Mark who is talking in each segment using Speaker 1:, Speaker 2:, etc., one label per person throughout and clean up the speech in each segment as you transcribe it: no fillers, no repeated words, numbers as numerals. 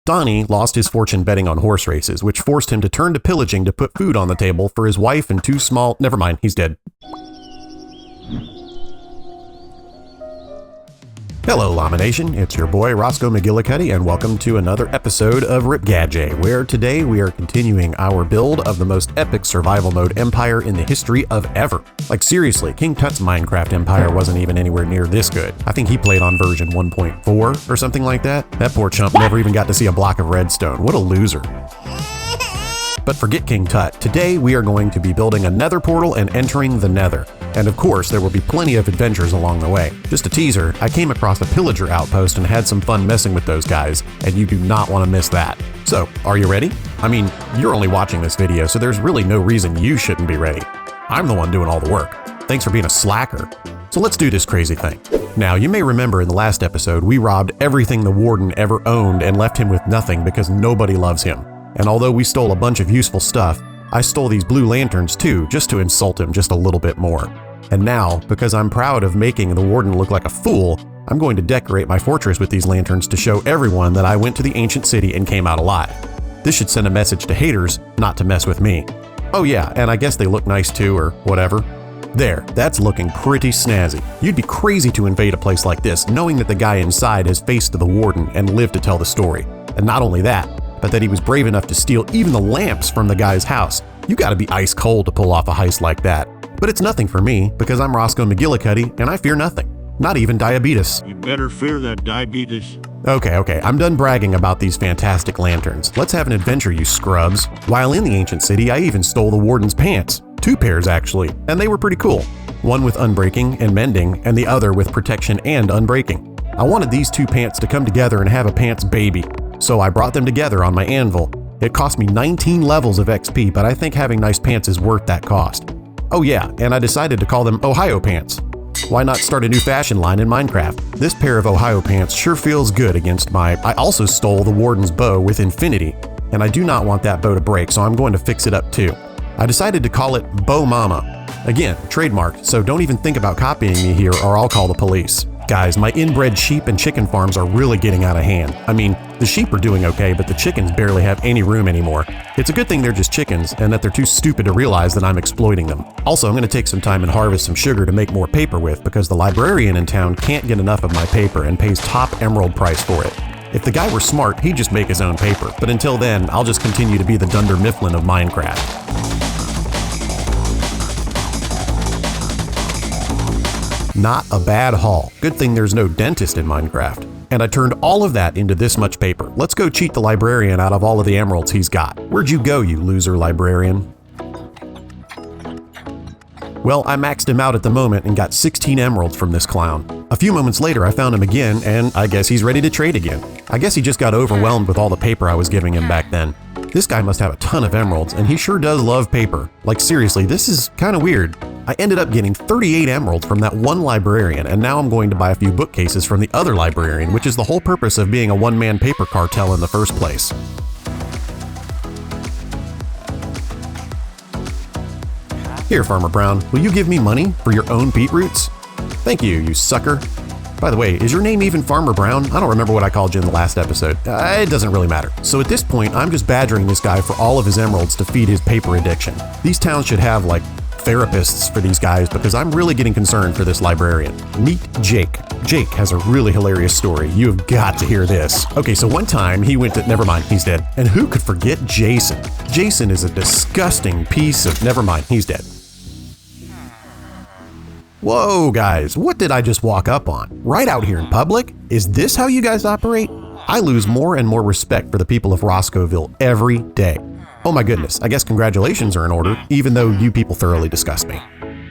Speaker 1: Donnie lost his fortune betting on horse races, which forced him to turn to pillaging to put food on the table for his wife and two small— never mind, he's dead. Hello, Llama Nation. It's your boy, Roscoe McGillicuddy, and welcome to another episode of RPGADYAY, where today we are continuing our build of the most epic survival mode empire in the history of ever. Like seriously, King Tut's Minecraft empire wasn't even anywhere near this good. I think he played on version 1.4 or something like that. That poor chump never even got to see a block of redstone. What a loser. But forget King Tut. Today we are going to be building a nether portal and entering the nether. And of course, there will be plenty of adventures along the way. Just a teaser, I came across a Pillager outpost and had some fun messing with those guys, and you do not want to miss that. So, are you ready? I mean, you're only watching this video, so there's really no reason you shouldn't be ready. I'm the one doing all the work. Thanks for being a slacker. So let's do this crazy thing. Now, you may remember in the last episode, we robbed everything the warden ever owned and left him with nothing because nobody loves him. And although we stole a bunch of useful stuff, I stole these blue lanterns too, just to insult him just a little bit more. And now, because I'm proud of making the warden look like a fool, I'm going to decorate my fortress with these lanterns to show everyone that I went to the ancient city and came out alive. This should send a message to haters not to mess with me. Oh yeah, and I guess they look nice too, or whatever. There, that's looking pretty snazzy. You'd be crazy to invade a place like this, knowing that the guy inside has faced the warden and lived to tell the story. And not only that, but that he was brave enough to steal even the lamps from the guy's house. You gotta be ice cold to pull off a heist like that. But it's nothing for me, because I'm Roscoe McGillicuddy, and I fear nothing. Not even diabetes.
Speaker 2: You better fear that diabetes.
Speaker 1: Okay, I'm done bragging about these fantastic lanterns. Let's have an adventure, you scrubs. While in the ancient city, I even stole the warden's pants. 2 pairs, actually, and they were pretty cool. One with unbreaking and mending, and the other with protection and unbreaking. I wanted these 2 pants to come together and have a pants baby. So I brought them together on my anvil. It cost me 19 levels of XP, but I think having nice pants is worth that cost. Oh yeah, and I decided to call them Ohio pants. Why not start a new fashion line in Minecraft? This pair of Ohio pants sure feels good against my— I also stole the warden's bow with infinity, and I do not want that bow to break, so I'm going to fix it up too. I decided to call it Bow Mama. Again, trademarked, so don't even think about copying me here or I'll call the police. Guys, my inbred sheep and chicken farms are really getting out of hand. I mean, the sheep are doing okay, but the chickens barely have any room anymore. It's a good thing they're just chickens and that they're too stupid to realize that I'm exploiting them. Also, I'm going to take some time and harvest some sugar to make more paper with because the librarian in town can't get enough of my paper and pays top emerald price for it. If the guy were smart, he'd just make his own paper. But until then, I'll just continue to be the Dunder Mifflin of Minecraft. Not a bad haul. Good thing there's no dentist in Minecraft. And I turned all of that into this much paper. Let's go cheat the librarian out of all of the emeralds he's got. Where'd you go, you loser librarian? Well, I maxed him out at the moment and got 16 emeralds from this clown. A few moments later, I found him again, and I guess he's ready to trade again. I guess he just got overwhelmed with all the paper I was giving him back then. This guy must have a ton of emeralds, and he sure does love paper. Like seriously, this is kind of weird. I ended up getting 38 emeralds from that one librarian, and now I'm going to buy a few bookcases from the other librarian, which is the whole purpose of being a one-man paper cartel in the first place. Here, Farmer Brown, will you give me money for your own beetroots? Thank you, you sucker. By the way, is your name even Farmer Brown? I don't remember what I called you in the last episode. It doesn't really matter. So at this point, I'm just badgering this guy for all of his emeralds to feed his paper addiction. These towns should have, like, therapists for these guys because I'm really getting concerned for this librarian. Meet Jake. Jake has a really hilarious story. You have got to hear this. Okay, so one time he went to— never mind, he's dead. And who could forget Jason? Jason is a disgusting piece of— never mind, he's dead. Whoa, guys, what did I just walk up on? Right out here in public? Is this how you guys operate? I lose more and more respect for the people of Roscoeville every day. Oh my goodness, I guess congratulations are in order, even though you people thoroughly disgust me.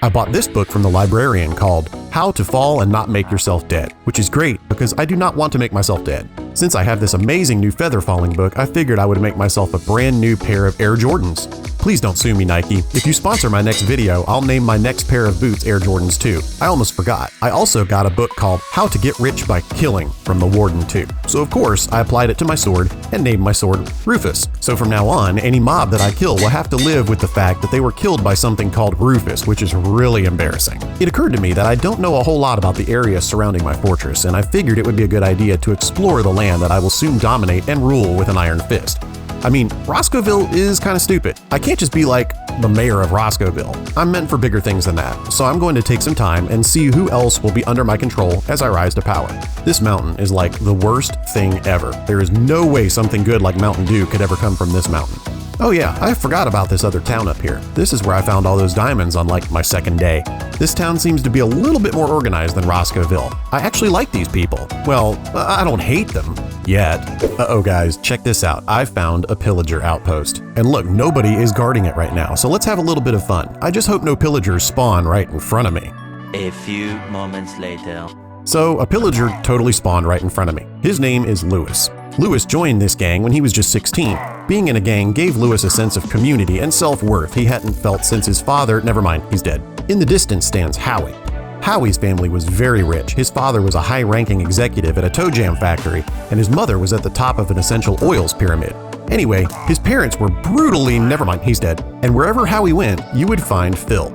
Speaker 1: I bought this book from the librarian called How to Fall and Not Make Yourself Dead, which is great because I do not want to make myself dead. Since I have this amazing new feather falling book, I figured I would make myself a brand new pair of Air Jordans. Please don't sue me, Nike. If you sponsor my next video, I'll name my next pair of boots Air Jordans 2. I almost forgot. I also got a book called How to Get Rich by Killing from the Warden too. So of course, I applied it to my sword and named my sword Rufus. So from now on, any mob that I kill will have to live with the fact that they were killed by something called Rufus, which is really embarrassing. It occurred to me that I don't know a whole lot about the area surrounding my fortress, and I figured it would be a good idea to explore the land that I will soon dominate and rule with an iron fist. I mean, Roscoeville is kind of stupid. I can't just be like the mayor of Roscoeville. I'm meant for bigger things than that, so I'm going to take some time and see who else will be under my control as I rise to power. This mountain is like the worst thing ever. There is no way something good like Mountain Dew could ever come from this mountain. Oh yeah, I forgot about this other town up here. This is where I found all those diamonds on like my second day. This town seems to be a little bit more organized than Roscoeville. I actually like these people. Well, I don't hate them. Yet. Uh-oh guys, check this out. I found a pillager outpost. And look, nobody is guarding it right now, so let's have a little bit of fun. I just hope no pillagers spawn right in front of me.
Speaker 3: A few moments later.
Speaker 1: So a pillager totally spawned right in front of me. His name is Lewis. Lewis joined this gang when he was just 16. Being in a gang gave Lewis a sense of community and self-worth he hadn't felt since his father, never mind, he's dead. In the distance stands Howie. Howie's family was very rich. His father was a high-ranking executive at a toe jam factory, and his mother was at the top of an essential oils pyramid. Anyway, his parents were brutally, never mind, he's dead. And wherever Howie went, you would find Phil.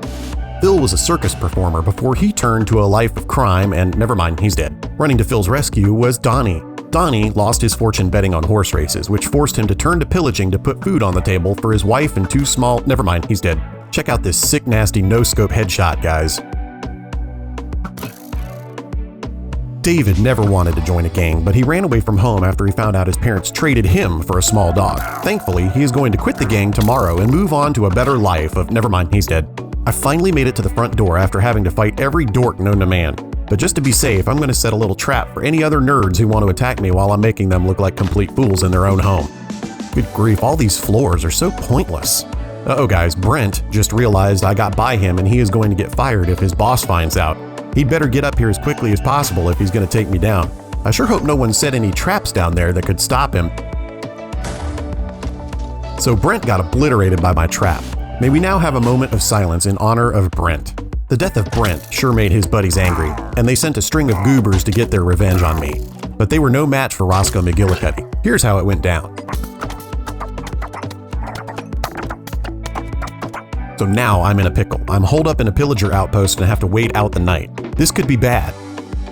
Speaker 1: Phil was a circus performer before he turned to a life of crime, and never mind, he's dead. Running to Phil's rescue was Donnie. Donnie lost his fortune betting on horse races, which forced him to turn to pillaging to put food on the table for his wife and two small, never mind, he's dead. Check out this sick, nasty no-scope headshot, guys. David never wanted to join a gang, but he ran away from home after he found out his parents traded him for a small dog. Thankfully, he is going to quit the gang tomorrow and move on to a better life of, never mind, he's dead. I finally made it to the front door after having to fight every dork known to man. But just to be safe, I'm going to set a little trap for any other nerds who want to attack me while I'm making them look like complete fools in their own home. Good grief, all these floors are so pointless. Uh-oh guys, Brent just realized I got by him and he is going to get fired if his boss finds out. He'd better get up here as quickly as possible if he's going to take me down. I sure hope no one set any traps down there that could stop him. So Brent got obliterated by my trap. May we now have a moment of silence in honor of Brent. The death of Brent sure made his buddies angry, and they sent a string of goobers to get their revenge on me. But they were no match for Roscoe McGillicuddy. Here's how it went down. So now I'm in a pickle. I'm holed up in a pillager outpost and have to wait out the night. This could be bad.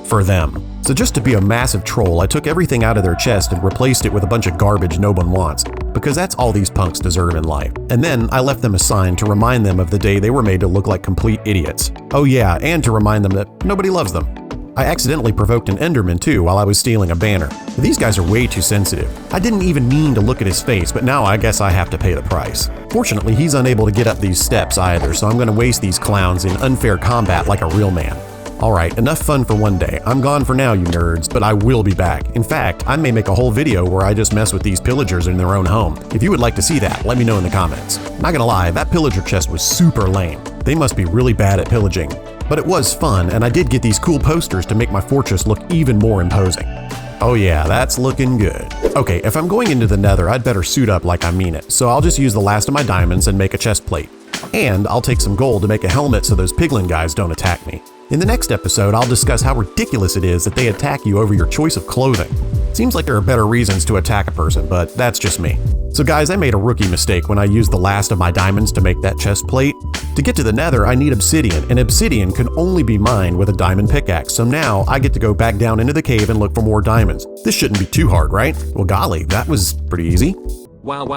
Speaker 1: For them. So just to be a massive troll, I took everything out of their chest and replaced it with a bunch of garbage no one wants, because that's all these punks deserve in life. And then I left them a sign to remind them of the day they were made to look like complete idiots. Oh yeah, and to remind them that nobody loves them. I accidentally provoked an Enderman too while I was stealing a banner. These guys are way too sensitive. I didn't even mean to look at his face, but now I guess I have to pay the price. Fortunately, he's unable to get up these steps either, so I'm going to waste these clowns in unfair combat like a real man. Alright, enough fun for one day. I'm gone for now, you nerds, but I will be back. In fact, I may make a whole video where I just mess with these pillagers in their own home. If you would like to see that, let me know in the comments. Not gonna lie, that pillager chest was super lame. They must be really bad at pillaging. But it was fun, and I did get these cool posters to make my fortress look even more imposing. Oh yeah, that's looking good. Okay, if I'm going into the nether, I'd better suit up like I mean it, so I'll just use the last of my diamonds and make a chest plate. And I'll take some gold to make a helmet so those piglin guys don't attack me. In the next episode, I'll discuss how ridiculous it is that they attack you over your choice of clothing. Seems like there are better reasons to attack a person, but that's just me. So guys, I made a rookie mistake when I used the last of my diamonds to make that chest plate. To get to the nether, I need obsidian, and obsidian can only be mined with a diamond pickaxe, so now I get to go back down into the cave and look for more diamonds. This shouldn't be too hard, right? Well golly, that was pretty easy.
Speaker 2: Wow,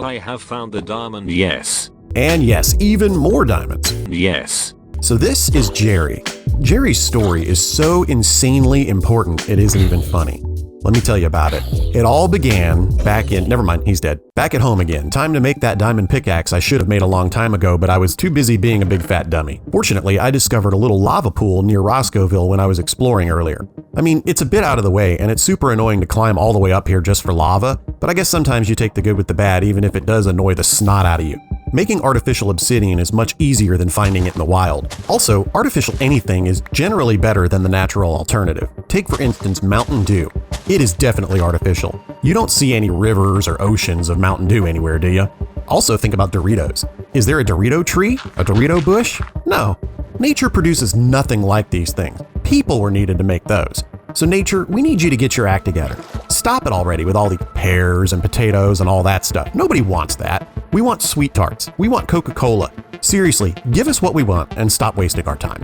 Speaker 2: I have found the diamond, yes.
Speaker 1: And yes, even more diamonds.
Speaker 2: Yes.
Speaker 1: So this is Jerry. Jerry's story is so insanely important it isn't even funny. Let me tell you about it. It all began back in, never mind, he's dead. Back at home again. Time to make that diamond pickaxe I should have made a long time ago, but I was too busy being a big fat dummy. Fortunately, I discovered a little lava pool near Roscoeville when I was exploring earlier. I mean, it's a bit out of the way, and it's super annoying to climb all the way up here just for lava, but I guess sometimes you take the good with the bad, even if it does annoy the snot out of you. Making artificial obsidian is much easier than finding it in the wild. Also, artificial anything is generally better than the natural alternative. Take for instance Mountain Dew. It is definitely artificial. You don't see any rivers or oceans of Mountain Dew anywhere, do you? Also think about Doritos. Is there a Dorito tree? A Dorito bush? No. Nature produces nothing like these things. People were needed to make those. So nature, we need you to get your act together. Stop it already with all these pears and potatoes and all that stuff. Nobody wants that. We want sweet tarts. We want Coca-Cola. Seriously, give us what we want and stop wasting our time.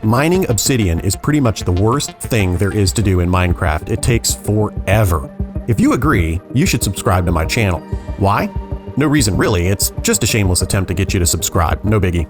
Speaker 1: Mining obsidian is pretty much the worst thing there is to do in Minecraft. It takes forever. If you agree, you should subscribe to my channel. Why? No reason really, it's just a shameless attempt to get you to subscribe, no biggie.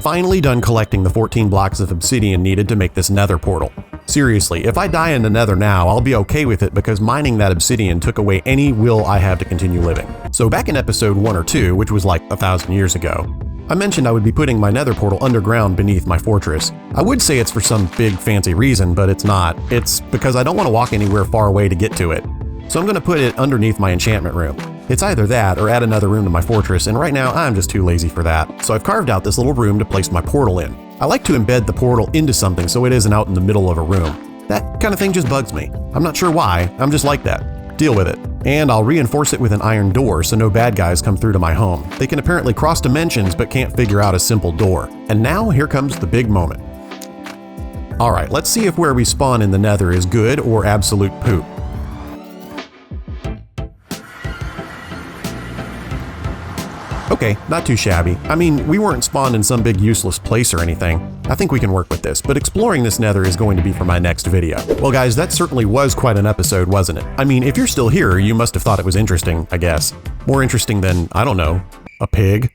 Speaker 1: Finally done collecting the 14 blocks of obsidian needed to make this nether portal. Seriously, if I die in the nether now, I'll be okay with it because mining that obsidian took away any will I have to continue living. So back in episode 1 or 2, which was like 1,000 years ago, I mentioned I would be putting my nether portal underground beneath my fortress. I would say it's for some big fancy reason, but it's not. It's because I don't want to walk anywhere far away to get to it. So I'm going to put it underneath my enchantment room. It's either that or add another room to my fortress, and right now I'm just too lazy for that. So I've carved out this little room to place my portal in. I like to embed the portal into something so it isn't out in the middle of a room. That kind of thing just bugs me. I'm not sure why, I'm just like that. Deal with it. And I'll reinforce it with an iron door so no bad guys come through to my home. They can apparently cross dimensions but can't figure out a simple door. And now here comes the big moment. Alright, let's see if where we spawn in the nether is good or absolute poop. Okay, not too shabby. I mean, we weren't spawned in some big useless place or anything. I think we can work with this, but exploring this nether is going to be for my next video. Well guys, that certainly was quite an episode, wasn't it? I mean, if you're still here, you must have thought it was interesting, I guess. More interesting than, I don't know, a pig?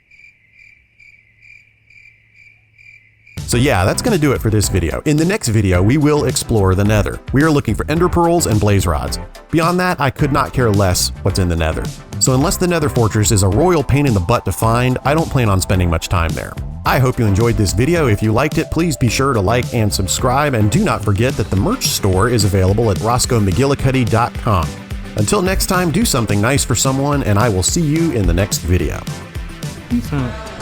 Speaker 1: So yeah, that's going to do it for this video. In the next video, we will explore the nether. We are looking for ender pearls and blaze rods. Beyond that, I could not care less what's in the nether. So unless the nether fortress is a royal pain in the butt to find, I don't plan on spending much time there. I hope you enjoyed this video. If you liked it, please be sure to like and subscribe, and do not forget that the merch store is available at RoscoeMcGillicuddy.com. Until next time, do something nice for someone, and I will see you in the next video.
Speaker 4: Peace out.